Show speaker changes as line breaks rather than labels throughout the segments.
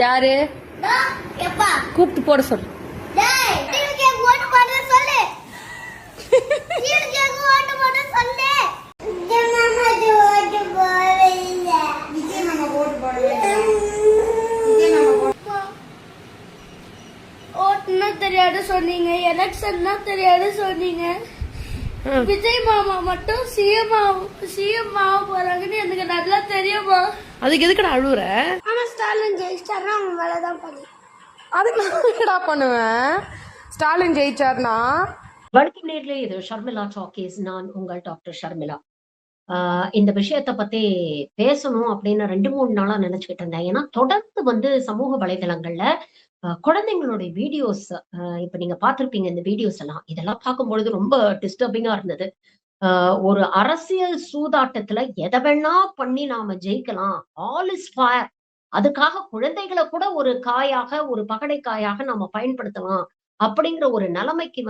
யாரு கூப்பிட்டு போட சொல்லு.
ஓட்டுனா தெரியாது சொன்னீங்க, எலெக்ஷன்னா தெரியாது சொன்னீங்க. விஜய் மாமா மட்டும் சிஎம் ஆக போறாங்கன்னு எனக்கு நல்லா தெரியுமா?
அதுக்கு எதுக்குடா அழுவுற?
ஆனா ஸ்டாலின் ஜெயிச்சிட்டாருன்னா அவங்க வேலைதான் பண்ணி
அதுக்கு நான் என்னடா பண்ணுவேன்? ஸ்டாலின் ஜெயிச்சார்னா
வணக்கம் நேர்களே, இது ஷர்மிளா டாக்கீஸ். நான் உங்கள் டாக்டர் ஷர்மிளா. இந்த விஷயத்த பத்தி பேசணும் அப்படின்னு 2-3 நாளா நினைச்சுக்கிட்டு இருந்தேன். ஏன்னா தொடர்ந்து சமூக வலைதளங்கள்ல குழந்தைங்களுடைய வீடியோஸ், இப்ப நீங்க பார்த்திருப்பீங்க இந்த வீடியோஸ் எல்லாம். இதெல்லாம் பார்க்கும்பொழுது ரொம்ப டிஸ்டர்பிங்கா இருந்தது. ஒரு அரசியல் சூதாட்டத்துல எதை வேணா பண்ணி நாம ஜெயிக்கலாம், ஆல் இஸ் ஃபயர், அதுக்காக குழந்தைகளை கூட ஒரு காயாக, ஒரு பகடை காயாக நாம பயன்படுத்தலாம் அப்படிங்கிற ஒரு நிலைமைக்கு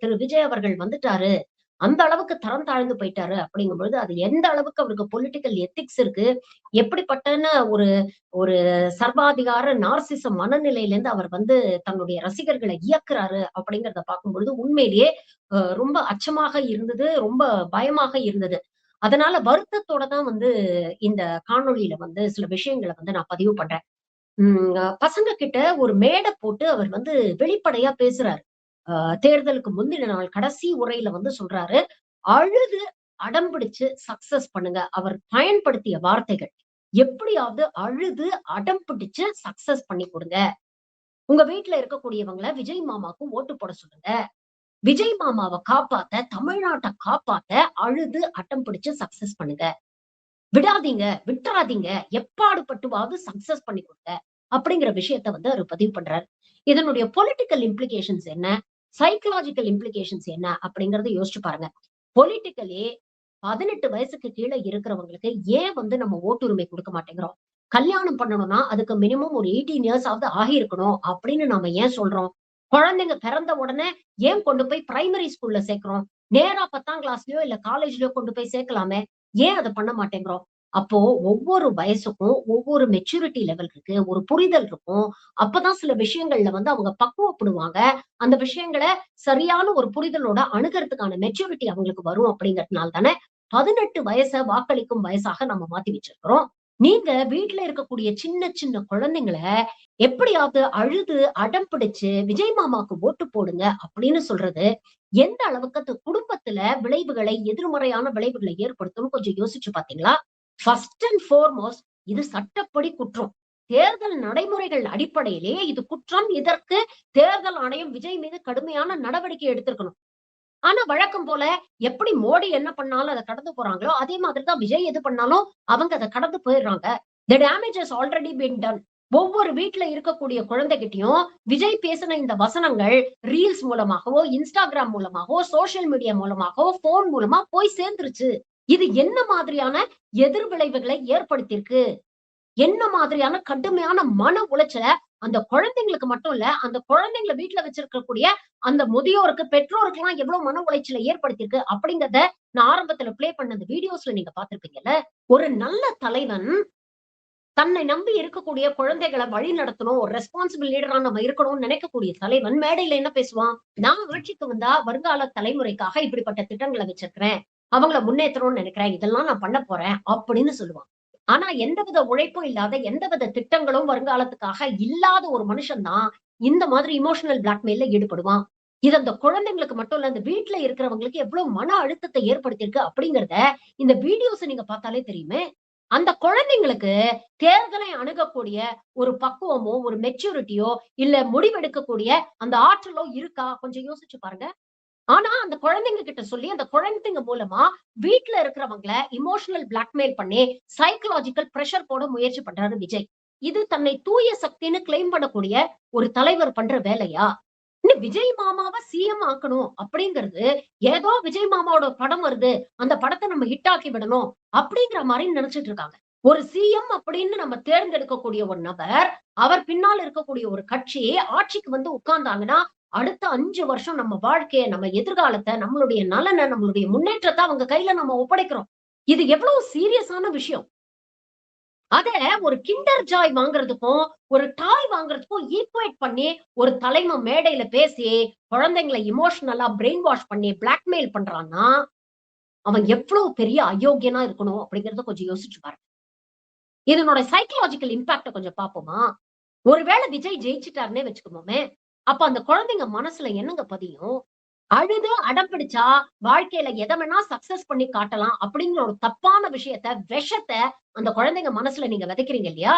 திரு விஜய் அவர்கள் வந்துட்டாரு. அந்த அளவுக்கு தரம் தாழ்ந்து போயிட்டாரு அப்படிங்கும்பொழுது, அது எந்த அளவுக்கு அவருக்கு பொலிட்டிக்கல் எத்திக்ஸ் இருக்கு, எப்படிப்பட்டன ஒரு ஒரு சர்வாதிகார நார்சிச மனநிலையில இருந்து அவர் தன்னுடைய ரசிகர்களை இயக்குறாரு அப்படிங்கிறத பார்க்கும்பொழுது உண்மையிலேயே ரொம்ப அச்சமாக இருந்தது, ரொம்ப பயமாக இருந்தது. அதனால வருத்தத்தோட தான் இந்த காணொளியில சில விஷயங்களை நான் பதிவு பண்றேன். பசங்க கிட்ட ஒரு மேடை போட்டு அவர் வெளிப்படையா பேசுறாரு. தேர்தலுக்கு முந்தின நாள் கடைசி உரையில சொல்றாரு, அழுது அடம் பிடிச்சு சக்சஸ் பண்ணுங்க. அவர் பயன்படுத்திய வார்த்தைகள், எப்படியாவது அழுது அடம் பிடிச்சு சக்சஸ் பண்ணி கொடுங்க. உங்க வீட்டுல இருக்கக்கூடியவங்களை விஜய் மாமாவுக்கு ஓட்டு போட சொல்லுங்க. விஜய் மாமாவை காப்பாத்த, தமிழ்நாட்டை காப்பாத்த அழுது அடம் பிடிச்சு சக்சஸ் பண்ணுங்க. விடாதீங்க, விட்டுறாதீங்க, எப்பாடுபட்டுவாவது சக்சஸ் பண்ணி கொடுங்க அப்படிங்கிற விஷயத்த அவர் பதிவு பண்றாரு. இதனுடைய பொலிட்டிக்கல் இம்ப்ளிகேஷன்ஸ் என்ன, சைக்கலாஜிக்கல் இம்ப்ளிகேஷன்ஸ் என்ன அப்படிங்கறத யோசிச்சு பாருங்க. பொலிட்டிக்கலி 18 வயசுக்கு கீழே இருக்கிறவங்களுக்கு ஏன் நம்ம ஓட்டுரிமை கொடுக்க மாட்டேங்கிறோம்? கல்யாணம் பண்ணணும்னா அதுக்கு மினிமம் ஒரு 18 இயர்ஸ் ஆவது ஆகியிருக்கணும் அப்படின்னு நாம ஏன் சொல்றோம்? குழந்தைங்க பிறந்த உடனே ஏன் கொண்டு போய் பிரைமரி ஸ்கூல்ல சேர்க்கிறோம்? நேரா 10ஆம் கிளாஸ்லயோ இல்ல காலேஜ்லயோ கொண்டு போய் சேர்க்கலாமே, ஏன் அதை பண்ண மாட்டேங்கிறோம்? அப்போ ஒவ்வொரு வயசுக்கும் ஒவ்வொரு மெச்சூரிட்டி லெவல் இருக்கு, ஒரு புரிதல் இருக்கும். அப்பதான் சில விஷயங்கள்ல அவங்க பக்குவப்படுவாங்க. அந்த விஷயங்களை சரியான ஒரு புரிதலோட அணுகிறதுக்கான மெச்சூரிட்டி அவங்களுக்கு வரும். அப்படிங்கறதுனால தானே 18 வயசை வாக்களிக்கும் வயசாக நம்ம மாத்தி வச்சிருக்கிறோம். நீங்க வீட்டுல இருக்கக்கூடிய சின்ன சின்ன குழந்தைங்களை எப்படியாவது அழுது அடம் பிடிச்சு விஜய் மாமாக்கு ஓட்டு போடுங்க அப்படின்னு சொல்றது எந்த அளவுக்கு அது குடும்பத்துல விளைவுகளை, எதிர்மறையான விளைவுகளை ஏற்படுத்தும் கொஞ்சம் யோசிச்சு பாத்தீங்களா? ஃபர்ஸ்ட் அண்ட் ஃபார்மோஸ்ட் இது சட்டப்படி குற்றம். தேர்தல் நடைமுறைகள் அடிப்படையிலேயே இது குற்றம். இதற்கு தேர்தல் ஆணையம் விஜய் மீது கடுமையான நடவடிக்கை எடுத்திருக்கணும். ஆனா வழக்கம் போல எப்படி மோடி என்ன பண்ணாலும் அதை கடந்து போறாங்களோ, அதே மாதிரிதான் விஜய் எது பண்ணாலும் அவங்க அதை கடந்து போயிடுறாங்க. The damage has already been done. ஒவ்வொரு வீட்டுல இருக்கக்கூடிய குழந்தைகிட்டையும் விஜய் பேசின இந்த வசனங்கள் ரீல்ஸ் மூலமாகவோ, இன்ஸ்டாகிராம் மூலமாகவோ, சோசியல் மீடியா மூலமாகவோ, போன் மூலமா போய் சேர்ந்துருச்சு. இது என்ன மாதிரியான எதிர் விளைவுகளை ஏற்படுத்தியிருக்கு, என்ன மாதிரியான கடுமையான மன உளைச்சலை அந்த குழந்தைங்களுக்கு மட்டும் இல்ல, அந்த குழந்தைங்களை வீட்டுல வச்சிருக்கக்கூடிய அந்த முதியோருக்கு, பெற்றோருக்கு எல்லாம் எவ்வளவு மன உளைச்சலை ஏற்படுத்தியிருக்கு அப்படிங்கறத நான் ஆரம்பத்துல பிளே பண்ண அந்த வீடியோஸ்ல நீங்க பாத்திருப்பீங்கல்ல. ஒரு நல்ல தலைவன் தன்னை நம்பி இருக்கக்கூடிய குழந்தைகளை வழி நடத்தணும், ஒரு ரெஸ்பான்சிபிள் லீடரா நம்ம இருக்கணும்னு நினைக்கக்கூடிய தலைவன் மேடையில என்ன பேசுவான்? நான் ஆட்சிக்கு வந்தா வருங்கால தலைமுறைக்காக இப்படிப்பட்ட திட்டங்களை வச்சிருக்கிறேன், அவங்கள முன்னேற்றணும்னு நினைக்கிறேன், இதெல்லாம் நான் பண்ண போறேன் அப்படின்னு சொல்லுவான். ஆனா எந்தவித உழைப்பும் இல்லாத, எந்தவித திட்டங்களும் வருங்காலத்துக்காக இல்லாத ஒரு மனுஷன் தான் இந்த மாதிரி இமோஷனல் பிளாக்மெயில்ல ஈடுபடுவான். இது அந்த குழந்தைங்களுக்கு மட்டும் இல்ல, அந்த வீட்டுல இருக்கிறவங்களுக்கு எவ்வளவு மன அழுத்தத்தை ஏற்படுத்தியிருக்கு அப்படிங்கறத இந்த வீடியோஸ் நீங்க பார்த்தாலே தெரியுமே. அந்த குழந்தைங்களுக்கு தேர்தலை அணுகக்கூடிய ஒரு பக்குவமோ, ஒரு மெச்சூரிட்டியோ, இல்ல முடிவெடுக்கக்கூடிய அந்த ஆற்றலோ இருக்கா? கொஞ்சம் யோசிச்சு பாருங்க. ஆனா அந்த குழந்தைங்க கிட்ட சொல்லி அந்த குழந்தைங்க மூலமா வீட்டுல இருக்கிறவங்கள இமோஷனல் பிளாக்மெயில் பண்ணி சைக்கலாஜிக்கல் பிரஷர் போட முயற்சி பண்றாரு விஜய். இது தன்னை தூய சக்தின்னு கிளைம் பண்ணக்கூடிய ஒரு தலைவர் பண்ற வேலையா? இன்னும் விஜய் மாமாவை சிஎம் ஆக்கணும் அப்படிங்கிறது ஏதோ விஜய் மாமாவோட படம் வருது, அந்த படத்தை நம்ம ஹிட் ஆக்கி விடணும் அப்படிங்கிற மாதிரி நினைச்சிட்டு இருக்காங்க. ஒரு சிஎம் அப்படின்னு நம்ம தேர்ந்தெடுக்கக்கூடிய ஒரு நபர், அவர் பின்னால் இருக்கக்கூடிய ஒரு கட்சி ஆட்சிக்கு உட்கார்ந்தாங்கன்னா அடுத்த 5 வருஷம் நம்ம வாழ்க்கைய, நம்ம எதிர்காலத்தை, நம்மளுடைய நலனை, நம்மளுடைய முன்னேற்றத்தை அவங்க கையில நம்ம ஒப்படைக்கிறோம். இது எவ்வளவு சீரியஸான விஷயம். அத ஒரு கிண்டர் ஜாய் வாங்குறதுக்கும் ஒரு டாய் வாங்குறதுக்கும் ஈக்குவேட் பண்ணி ஒரு தலைமை மேடையில பேசி குழந்தைங்களை இமோஷனலா பிரெயின் வாஷ் பண்ணி பிளாக்மெயில் பண்றான்னா அவன் எவ்வளவு பெரிய அயோக்கியனா இருக்கணும் அப்படிங்கறத கொஞ்சம் யோசிச்சு பாருங்க. இதனோட சைக்கலாஜிக்கல் இம்பாக்ட கொஞ்சம் பாப்போமா? ஒருவேளை விஜய் ஜெயிச்சுட்டாருன்னே வச்சுக்கோமே, அப்ப அந்த குழந்தைங்க மனசுல என்னங்க பதியும்? அழுது அடம் பிடிச்சா வாழ்க்கையில எதை வேணா சக்சஸ் பண்ணி காட்டலாம் அப்படிங்கிற ஒரு தப்பான விஷயத்த, விஷத்தை அந்த குழந்தைங்க மனசுல நீங்க விதைக்கிறீங்க இல்லையா?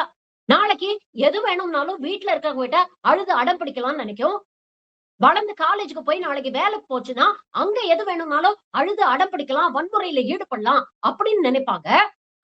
நாளைக்கு எது வேணும்னாலும் வீட்டுல இருக்கவங்க அழுது அடம் பிடிக்கலாம்னு நினைக்கும். வளர்ந்து காலேஜுக்கு போய் நாளைக்கு வேலைக்கு போச்சுன்னா அங்க எது வேணும்னாலும் அழுது அடம் பிடிக்கலாம், வன்முறையில ஈடுபடலாம் அப்படின்னு நினைப்பாங்க.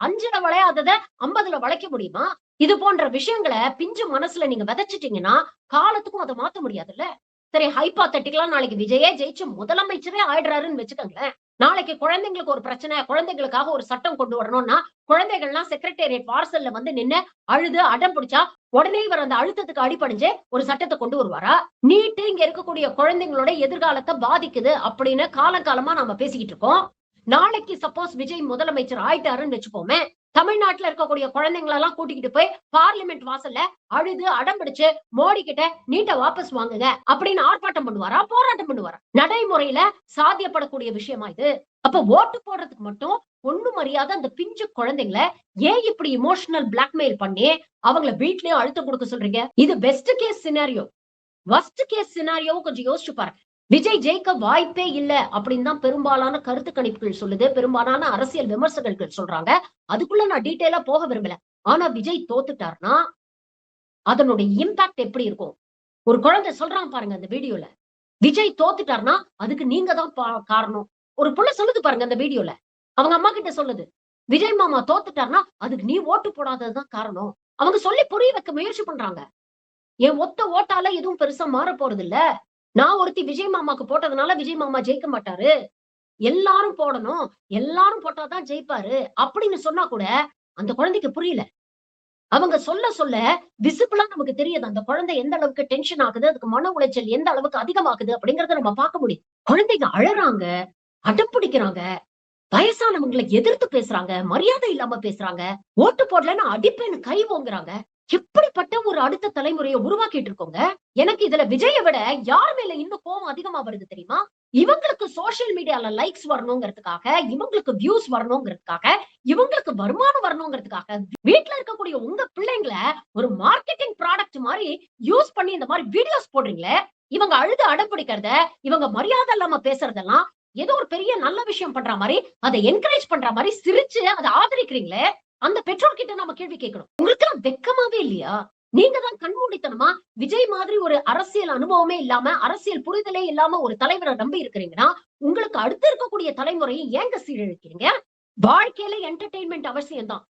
5ல விளையாதத 50ல வளைக்க முடியுமா? இது போன்ற விஷயங்களை பிஞ்சு மனசுல நீங்க விதைச்சிட்டீங்கன்னா காலத்துக்கும் அதை மாத்த முடியாதுல்ல. சரி, ஹைபாத்தட்டிக்கலா நாளைக்கு விஜயே ஜெயிச்சு முதலமைச்சரே ஆயிடுறாருன்னு வச்சுக்கோங்களேன். நாளைக்கு குழந்தைங்களுக்கு ஒரு பிரச்சனை, குழந்தைகளுக்காக ஒரு சட்டம் கொண்டு வரணும்னா குழந்தைகள்லாம் செக்ரட்டேரியட் வாசல்ல வந்து நின்னு அழுது அடம் பிடிச்சா உடனே இவர் அந்த அழுத்தத்துக்கு அடிபணிஞ்சு ஒரு சட்டத்தை கொண்டு வருவாரா? நீட்டு இங்க இருக்கக்கூடிய குழந்தைங்களோட எதிர்காலத்தை பாதிக்குது அப்படின்னு காலகாலமா நாம பேசிக்கிட்டு இருக்கோம். நாளைக்கு சப்போஸ் விஜய் முதலமைச்சர் ஆயிட்டாருன்னு வச்சுப்போமே, தமிழ்நாட்டுல இருக்கக்கூடிய குழந்தைங்களை எல்லாம் கூட்டிக்கிட்டு போய் பார்லிமெண்ட் வாசல்ல அழுது அடம் பிடிச்சு மோடி கிட்ட நீட்டை வாபஸ் வாங்குங்க அப்படின்னு ஆர்ப்பாட்டம் பண்ணுவாரா, போராட்டம் பண்ணுவாரா? நடைமுறையில சாத்தியப்படக்கூடிய விஷயமா இது? அப்ப ஓட்டு போடுறதுக்கு மட்டும் ஒண்ணும் மரியாதை அந்த பிஞ்சு குழந்தைங்களை ஏன் இப்படி இமோஷனல் பிளாக்மெயில் பண்ணி அவங்கள வீட்லயும் அழுத்தம் கொடுக்க சொல்றீங்க? இது best case scenario. Worst case சினாரியோவும் கொஞ்சம் யோசிச்சு பாருங்க. விஜய் ஜெயிக்க வாய்ப்பே இல்ல அப்படின்னு தான் பெரும்பாலான கருத்து கணிப்புகள் சொல்லுது, பெரும்பாலான அரசியல் விமர்சகர்கள் சொல்றாங்க. அதுக்குள்ள நான் டீட்டெயிலா போக விரும்பல. ஆனா விஜய் தோத்துட்டாருன்னா அதனுடைய இம்பாக்ட் எப்படி இருக்கும்? ஒரு குழந்தை சொல்றான் பாருங்க அந்த வீடியோல, விஜய் தோத்துட்டாருன்னா அதுக்கு நீங்க தான் காரணம். ஒரு புள்ள சொல்லுது பாருங்க அந்த வீடியோல, அவங்க அம்மா கிட்ட சொல்லுது, விஜய் மாமா தோத்துட்டாருன்னா அதுக்கு நீ ஓட்டு போடாததுதான் காரணம். அவங்க சொல்லி புரிய வைக்க முயற்சி பண்றாங்க. என் ஒத்த ஓட்டால எதுவும் பெருசா மாற போறது இல்ல. நான் ஒருத்தி விஜய் மாமாக்கு போட்டதுனால விஜய் மாமா ஜெயிக்க மாட்டாரு, எல்லாரும் போடணும், எல்லாரும் போட்டாதான் ஜெயிப்பாரு அப்படின்னு சொன்னா கூட அந்த குழந்தைக்கு புரியல. அவங்க சொல்ல சொல்ல விசிபிளா நமக்கு தெரியுது அந்த குழந்தை எந்த அளவுக்கு டென்ஷன் ஆகுது, அதுக்கு மன உளைச்சல் எந்த அளவுக்கு அதிகமாகுது அப்படிங்கறத நம்ம பார்க்க முடியும். குழந்தைங்க அழறாங்க, அடம் பிடிக்கிறாங்க, வயசானவங்களை எதிர்த்து பேசுறாங்க, மரியாதை இல்லாம பேசுறாங்க, ஓட்டு போடலன்னு அடிப்பேன்னு கை ஓங்குறாங்க. எப்படிப்பட்ட ஒரு அடுத்த தலைமுறையை உருவாக்கிட்டு இருக்கோங்க. எனக்கு இதுல விஜயை விட யார் மேல இன்னும் கோவம் அதிகமா வருது தெரியுமா? இவங்களுக்கு சோசியல் மீடியால லைக்ஸ் வரணுங்கிறதுக்காக, இவங்களுக்கு வியூஸ் வரணுங்கிறதுக்காக, இவங்களுக்கு வருமானம் வரணுங்கிறதுக்காக வீட்டுல இருக்கக்கூடிய உங்க பிள்ளைங்களை ஒரு மார்க்கெட்டிங் ப்ராடக்ட் மாதிரி யூஸ் பண்ணி இந்த மாதிரி வீடியோஸ் போடுறீங்களே, இவங்க அழுது அடம் பிடிக்கிறத, இவங்க மரியாதை இல்லாம பேசுறதெல்லாம் ஏதோ ஒரு பெரிய நல்ல விஷயம் பண்ற மாதிரி, அதை என்கரேஜ் பண்ற மாதிரி சிரிச்சு அதை ஆதரிக்கிறீங்களே, அந்த பெற்றோர் கிட்ட நம்ம கேள்வி கேட்கணும். உங்களுக்கு எல்லாம் வெக்கமாவே இல்லையா? நீங்க தான் கண்மூடித்தனமா விஜய் மாதிரி ஒரு அரசியல் அனுபவமே இல்லாம, அரசியல் புரிதலே இல்லாம ஒரு தலைவரை நம்பி இருக்கிறீங்கன்னா உங்களுக்கு அடுத்து இருக்கக்கூடிய தலைமுறையை ஏங்க சீரழிக்கிறீங்க? வாழ்க்கையில என்டர்டெயின்மெண்ட் அவசியம் தான்,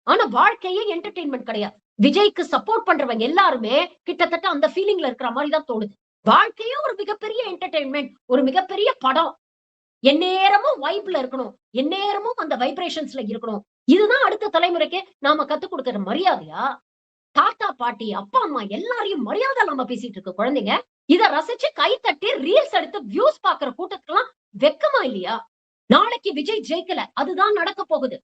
ஆனா வாழ்க்கையே என்டர்டெயின்மெண்ட் கிடையாது. விஜய்க்கு சப்போர்ட் பண்றவங்க எல்லாருமே கிட்டத்தட்ட அந்த ஃபீலிங்ல இருக்கிற மாதிரி தான் தோணுது. வாழ்க்கையே ஒரு மிகப்பெரிய என்டர்டெயின்மெண்ட், ஒரு மிகப்பெரிய படம். எந்நேரமும் வைப்ல இருக்கணும், எந்நேரமும் அந்த வைப்ரேஷன்ஸ்ல இருக்கணும். இதுதான் அடுத்த தலைமுறைக்கு நாம கத்துக் கொடுக்கிற மரியாதையா? தாத்தா பாட்டி அப்பா அம்மா எல்லாரையும் மரியாதை இல்லாம பேசிட்டு இருக்க குழந்தைங்க இத ரசிச்சு கை தட்டி ரீல்ஸ் எடுத்து வியூஸ் பாக்குற கூட்டத்துக்கெல்லாம் வெக்கமா இல்லையா? நாளைக்கு விஜய் ஜெயிக்கல, அதுதான் நடக்க போகுது.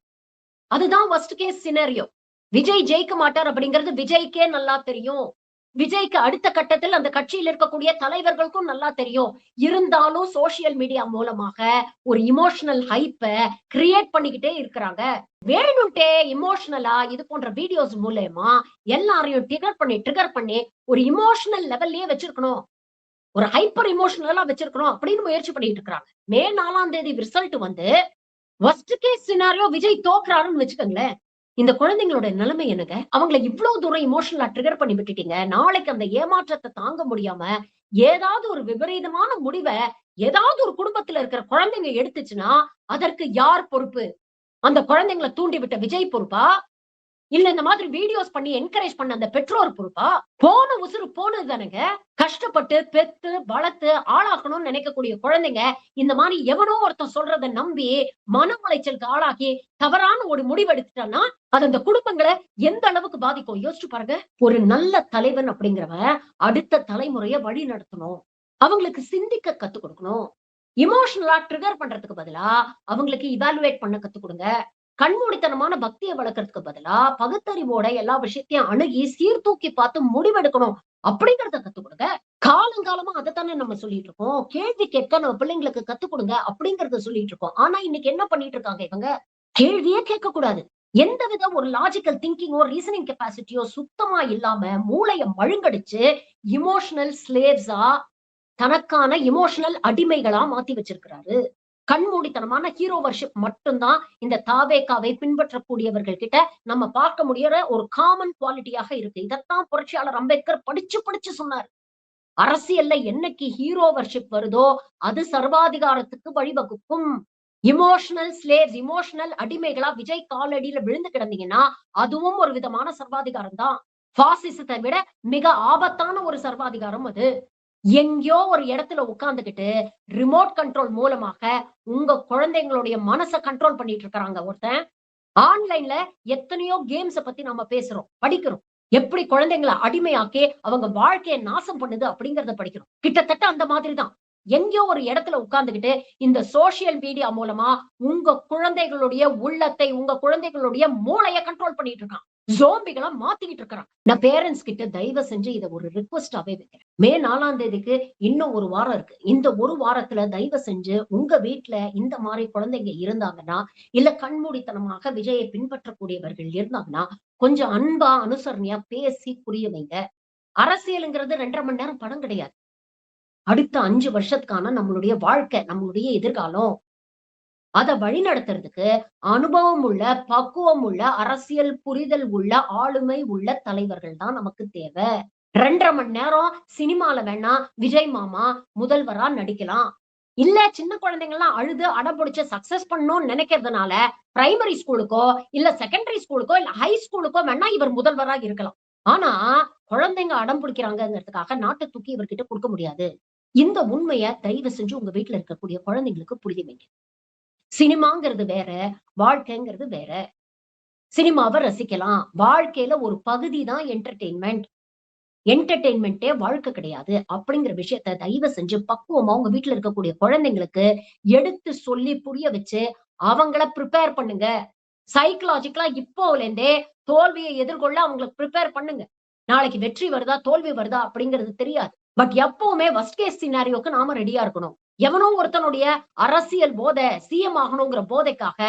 அதுதான் வர்ஸ்ட் கேஸ் சினாரியோ. விஜய் ஜெயிக்க மாட்டார் அப்படிங்கிறது விஜய்க்கே நல்லா தெரியும். விஜய்க்கு அடுத்த கட்டத்தில் அந்த கட்சியில் இருக்கக்கூடிய தலைவர்களுக்கும் நல்லா தெரியும். இருந்தாலும் சோசியல் மீடியா மூலமாக ஒரு இமோஷனல் ஹைப்ப கிரியேட் பண்ணிக்கிட்டே இருக்கிறாங்க. வேணும்ட்டே இமோஷனலா இது போன்ற வீடியோஸ் மூலமா எல்லாரையும் ட்ரிகர் பண்ணி ஒரு இமோஷனல் லெவல்லயே வச்சிருக்கணும், ஒரு ஹைப்பர் இமோஷனலா வச்சிருக்கணும் அப்படின்னு முயற்சி பண்ணிட்டு இருக்காங்க. மே 4ஆம் தேதி ரிசல்ட் வந்து வர்ஸ்ட் கேஸ் சினாரியோ விஜய் தோக்குறாருன்னு வச்சுக்கோங்களேன், இந்த குழந்தைங்களோட நிலைமை என்னங்க? அவங்களை இவ்வளவு தூரம் இமோஷனலா ட்ரிகர் பண்ணி விட்டுட்டீங்க. நாளைக்கு அந்த ஏமாற்றத்தை தாங்க முடியாம ஏதாவது ஒரு விபரீதமான முடிவை ஏதாவது ஒரு குடும்பத்துல இருக்கிற குழந்தைங்க எடுத்துச்சுன்னா அதற்கு யார் பொறுப்பு? அந்த குழந்தைங்களை தூண்டி விட்ட விஜய் பொறுப்பா, இல்ல இந்த மாதிரி வீடியோஸ் பண்ணி என்கரேஜ் பண்ண அந்த பெற்றோர் பொறுப்பா? போன உசுறு போனது தானுங்க. கஷ்டப்பட்டு பெத்து வளர்த்து ஆளாக்கணும்னு நினைக்கக்கூடிய குழந்தைங்க இந்த மாதிரி எவனோ ஒருத்தன் சொல்றதை நம்பி மன உளைச்சலுக்கு ஆளாக்கி தவறான ஒரு முடிவெடுத்துட்டான்னா அது அந்த குடும்பங்களை எந்த அளவுக்கு பாதிக்கும் யோசிச்சு பாருங்க. ஒரு நல்ல தலைவன் அப்படிங்கிறவன் அடுத்த தலைமுறைய வழி நடத்தணும், அவங்களுக்கு சிந்திக்க கத்துக் கொடுக்கணும். இமோஷனலா ட்ரிகர் பண்றதுக்கு பதிலா அவங்களுக்கு இவாலுவேட் பண்ண கத்துக் கொடுங்க. கண்மூடித்தனமான பக்தியை வளர்க்கறதுக்கு பதிலா பகுத்தறிவோட எல்லா விஷயத்தையும் அணுகி சீர்தூக்கி பார்த்து முடிவெடுக்கணும் அப்படிங்கறத கத்துக் கொடுங்க. காலங்காலமா அதைத்தானே நம்ம சொல்லிட்டு இருக்கோம். கேள்வி கேட்க நம்ம பிள்ளைங்களுக்கு கத்துக் கொடுங்க அப்படிங்கறத சொல்லிட்டு இருக்கோம். ஆனா இன்னைக்கு என்ன பண்ணிட்டு இருக்காங்க இவங்க? கேள்வியே கேட்க கூடாது. எந்தவித ஒரு லாஜிக்கல் திங்கிங்கோ ரீசனிங் கெப்பாசிட்டியோ சுத்தமா இல்லாம மூளைய மழுங்கடிச்சு இமோஷனல் ஸ்லேவ்ஸா, தனக்கான இமோஷனல் அடிமைகளா மாத்தி வச்சிருக்கிறாரு. கண்மூடித்தனமான ஹீரோ வர்ஷிப் மட்டும்தான் இந்த தாவேகாவை பின்பற்றக்கூடியவர்கள் கிட்ட நம்ம பார்க்க முடியற ஒரு காமன் குவாலிட்டியாக இருக்கு. இதத்தான் புரட்சியாளர் அம்பேத்கர் படிச்சு படிச்சு சொன்னார். அரசியல்ல என்னைக்கு ஹீரோ வர்ஷிப் வருதோ அது சர்வாதிகாரத்துக்கு வழிவகுக்கும். இமோஷனல் ஸ்லேவ்ஸ், இமோஷனல் அடிமைகளா விஜய் காலடியில விழுந்து கிடந்தீங்கன்னா அதுவும் ஒரு விதமான சர்வாதிகாரம் தான். பாசிசத்தை விட மிக ஆபத்தான ஒரு சர்வாதிகாரம் அது. எங்கேயோ ஒரு இடத்துல உட்கார்ந்துகிட்டு ரிமோட் கண்ட்ரோல் மூலமாக உங்க குழந்தைங்களுடைய மனசை கண்ட்ரோல் பண்ணிட்டு இருக்காங்க ஒருத்தன். ஆன்லைன்ல எத்தனையோ கேம்ஸ பத்தி நம்ம பேசுறோம், படிக்கிறோம். எப்படி குழந்தைங்களை அடிமையாக்கி அவங்க வாழ்க்கையை நாசம் பண்ணுது அப்படிங்கறத படிக்கிறோம். கிட்டத்தட்ட அந்த மாதிரிதான் எங்கேயோ ஒரு இடத்துல உட்கார்ந்துகிட்டு இந்த சோசியல் மீடியா மூலமா உங்க குழந்தைகளுடைய உள்ளத்தை, உங்க குழந்தைகளுடைய மூளையை கண்ட்ரோல் பண்ணிட்டு இருக்கான். ஜோம்பிகளா மாத்திக்கிட்டு இருக்கிறான். நான் பேரண்ட்ஸ் கிட்ட தயவு செஞ்சு இதை ஒரு ரிக்வெஸ்டாவே வைக்கிறேன். மே 4ஆம் தேதிக்கு இன்னும் ஒரு வாரம் இருக்கு. இந்த ஒரு வாரத்துல தயவு செஞ்சு உங்க வீட்டுல இந்த மாதிரி குழந்தைங்க இருந்தாங்கன்னா, இல்ல கண்மூடித்தனமாக விஜயை பின்பற்றக்கூடியவர்கள் இருந்தாங்கன்னா, கொஞ்சம் அன்பா அனுசரணையா பேசி புரிய வைங்க. அரசியலுங்கிறது 2.5 மணி நேரம் படம் கிடையாது. அடுத்த 5 வருஷத்துக்கான நம்மளுடைய வாழ்க்கை, நம்மளுடைய எதிர்காலம். அதை வழிநடத்துறதுக்கு அனுபவம் உள்ள, பக்குவம் உள்ள, அரசியல் புரிதல் உள்ள, ஆளுமை உள்ள தலைவர்கள் தான் நமக்கு தேவை. 2.5 மணி நேரம் சினிமால வேணா விஜய் மாமா முதல்வரா நடிக்கலாம். இல்ல சின்ன குழந்தைங்க எல்லாம் அழுது அடம் பிடிச்சு சக்சஸ் பண்ணணும்னு நினைக்கிறதுனால பிரைமரி ஸ்கூலுக்கோ இல்ல செகண்டரி ஸ்கூலுக்கோ இல்ல ஹை ஸ்கூலுக்கோ வேணா இவர் முதல்வரா இருக்கலாம். ஆனா குழந்தைங்க அடம் பிடிக்கிறாங்கிறதுக்காக நாட்டை தூக்கி இவர்கிட்ட கொடுக்க முடியாது. இந்த உண்மையை தயவு செஞ்சு உங்க வீட்டுல இருக்கக்கூடிய குழந்தைங்களுக்கு புரிய வைங்க. சினிமாங்கிறது வேற, வாழ்க்கைங்கிறது வேற. சினிமாவை ரசிக்கலாம், வாழ்க்கையில ஒரு பகுதி தான் என்டர்டெயின்மெண்ட். என்டர்டெயின்மெண்டே வாழ்க்கை கிடையாது அப்படிங்கிற விஷயத்த தயவு செஞ்சு பக்குவமா உங்க வீட்டுல இருக்கக்கூடிய குழந்தைங்களுக்கு எடுத்து சொல்லி புரிய வச்சு அவங்கள ப்ரிப்பேர் பண்ணுங்க. சைக்கலாஜிக்கலா இப்போல இருந்தே தோல்வியை எதிர்கொள்ள அவங்களுக்கு ப்ரிப்பேர் பண்ணுங்க. நாளைக்கு வெற்றி வருதா தோல்வி வருதா அப்படிங்கிறது தெரியாது. பட் எப்பவுமே வர்ஸ்ட் கேஸ் சினாரியோக்கு நாம ரெடியா இருக்கணும். எவனோ ஒருத்தனுடைய அரசியல் போதை, சிஎம் ஆகணுங்கிற போதைக்காக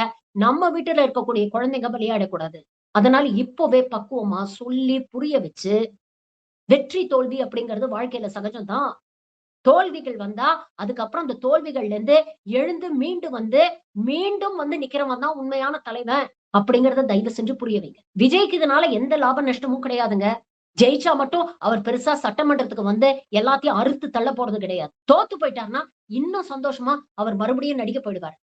நம்ம வீட்டுல இருக்கக்கூடிய குழந்தைங்க விளையாடக்கூடாது. அதனால இப்பவே பக்குவமா சொல்லி புரிய வச்சு, வெற்றி தோல்வி அப்படிங்கிறது வாழ்க்கையில சகஜம்தான். தோல்விகள் வந்தா அதுக்கப்புறம் அந்த தோல்விகள்ல இருந்து எழுந்து மீண்டும் வந்து நிக்கிறவன் தான் உண்மையான தலைவன் அப்படிங்கறத தயவு செஞ்சு புரிய வைங்க. விஜய்க்கு இதனால எந்த லாப நஷ்டமும் கிடையாதுங்க. ஜெயிச்சா மட்டும் அவர் பெருசா சட்டமன்றத்துக்கு வந்து எல்லாத்தையும் அறுத்து தள்ள போறது கிடையாது. தோத்து போயிட்டாருன்னா இன்னும் சந்தோஷமா அவர் மறுபடியும் நடிக்க போயிடுவார்.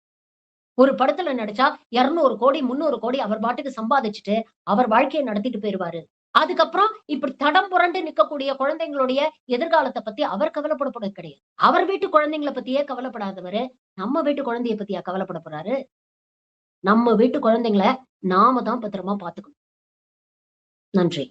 ஒரு படத்துல நடிச்சா 200 கோடி 300 கோடி அவர் பாட்டுக்கு சம்பாதிச்சுட்டு அவர் வாழ்க்கையை நடத்திட்டு போயிருவாரு. அதுக்கப்புறம் இப்படி தடம் புரண்டு நிக்கக்கூடிய குழந்தைங்களுடைய எதிர்காலத்தை பத்தி அவர் கவலைப்படப்படுறது கிடையாது. அவர் வீட்டு குழந்தைங்களை பத்தியே கவலைப்படாதவரு நம்ம வீட்டு குழந்தைய பத்தியா கவலைப்பட போறாரு? நம்ம வீட்டு குழந்தைங்களை நாம தான் பத்திரமா பாத்துக்கணும். நன்றி.